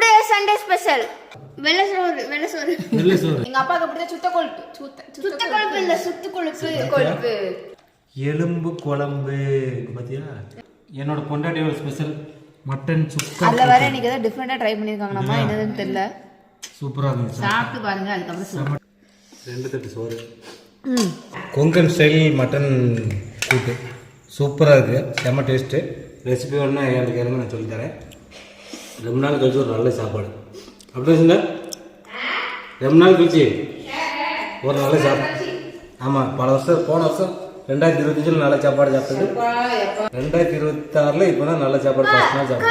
today Sunday special வெள்ளை சோறு எங்க அப்பாக்கு அப்படியே சுத்த கொழுப்பு இல்ல சுத்து கொழுப்பு எலும்பு குழம்பு பாத்தியா என்னோட பொண்டாட்டியோட ஸ்பெஷல் மட்டன் சுக்கா அதுல வர இன்னைக்கு ஏதோ டிஃபரெண்டா ட்ரை பண்ணிருக்காங்க நம்ம என்னதுன்னு தெரியல சூப்பரா இருந்துச்சு சாப்பிட்டு பாருங்க அதுக்கப்புறம் 2 தட்டு சோறு கொங்கன் ஸ்டைல் மட்டன் கூட்டு சூப்பராக இருக்குது செம்ம டேஸ்ட்டு ரெசிபி ஒன்று எனக்கு கேளுங்க நான் சொல்லித்தரேன் ரொம்ப நாள் கழிச்சு ஒரு நல்ல சாப்பாடு அப்படி சொன்ன ரொம்ப நாள் கழிச்சு ஒரு நல்ல சாப்பாடு ஆமாம் போன வருஷம் 2025 நல்ல சாப்பாடு சாப்பிட்டது 2026 இப்போ தான் நல்ல சாப்பாடு ஃபர்ஸ்ட் நாள் சாப்பாடு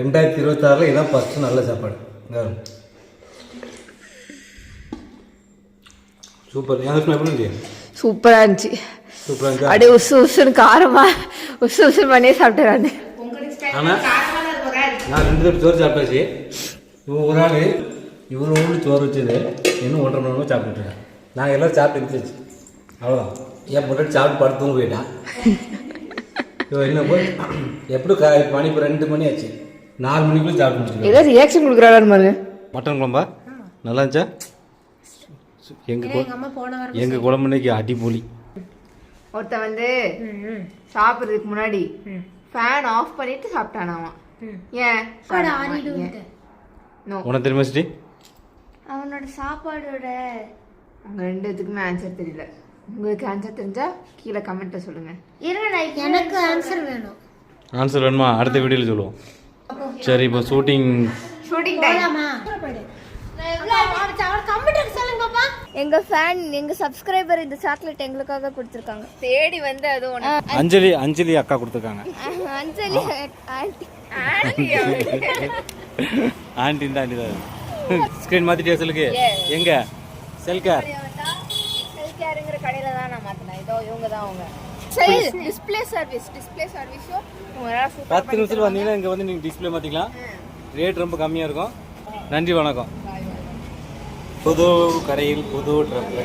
2026 இதான் ஃபர்ஸ்ட் நல்ல சாப்பாடு சூப்பர் எப்படி இருந்துச்சு சூப்பரா இருந்துச்சு அப்படியே உசுன்னு காரமா உசு பண்ணியே சாப்பிட்டுறாரு ஆனால் நான் 2 தட்டு சோறு சாப்பிட்டாச்சு ஒரு ஆள் இவர் ஒன்று சோறு வச்சது இன்னும் 1.5 மணி நேரம் சாப்பிட்டுருக்கேன் நாங்கள் எல்லோரும் சாப்பிட்டு இருந்துச்சு அவ்வளோதான் என் பொண்ணு சாப்பிட்டு படுத்து தூங்க போயிட்டான் இவன் என்ன போய் எப்படி மணி இப்போ 2 மணி ஆச்சு 4 மணிக்குள்ளே சாப்பிட்டு முடிச்சு ஏதாவது ரியாக்ஷன் கொடுக்குறாரு மாதிரி மட்டன் குழம்பா நல்லா இருந்துச்சா எங்க குழம்பு இன்னைக்கு அடிப்பொலி ஒருத்தன் வந்து சாப்பிட்றதுக்கு முன்னாடி ஃபேன் ஆஃப் பண்ணிட்டு சாப்பிட்டானாமா ஏன் உனக்கு தெரியுமா ஸ்ரீ அவனோட சாப்பாடோட உங்க 2 இதுக்குமே ஆன்சர் தெரியல உங்களுக்கு ஆன்சர் தெரிஞ்சா கீழே கமெண்ட்ல சொல்லுங்க எனக்கு ஆன்சர் வேணும் ஆன்சர் வேணுமா அடுத்த வீடியோல சொல்லுவோம் சரி இப்போ ஷூட்டிங் டைம் எங்க ஃபேன் எங்க சப்ஸ்கிரைபர் இந்த சாக்லேட் எங்களுக்காக கொடுத்திருக்காங்க தேடி வந்து அது ஒண்ணு அஞ்சலி அக்கா கொடுத்துருக்காங்க அஞ்சலி ஆண்டி தான் ஸ்கிரீன் மாத்திட்டே சொல்லுங்க எங்க செல்கார் செல்கார்ங்கிற கடையில தான் நான் மாத்தினேன் இதோ இவங்க தான் அவங்க டிஸ்ப்ளே சர்வீஸோ 10 நிமிஷத்துல வந்தீங்கன்னா இங்க வந்து நீங்க டிஸ்ப்ளே மாத்திக்கலாம் ரேட் ரொம்ப கம்மியா இருக்கும் நன்றி வணக்கம் புது கடையில் புது ட்ரெஸ்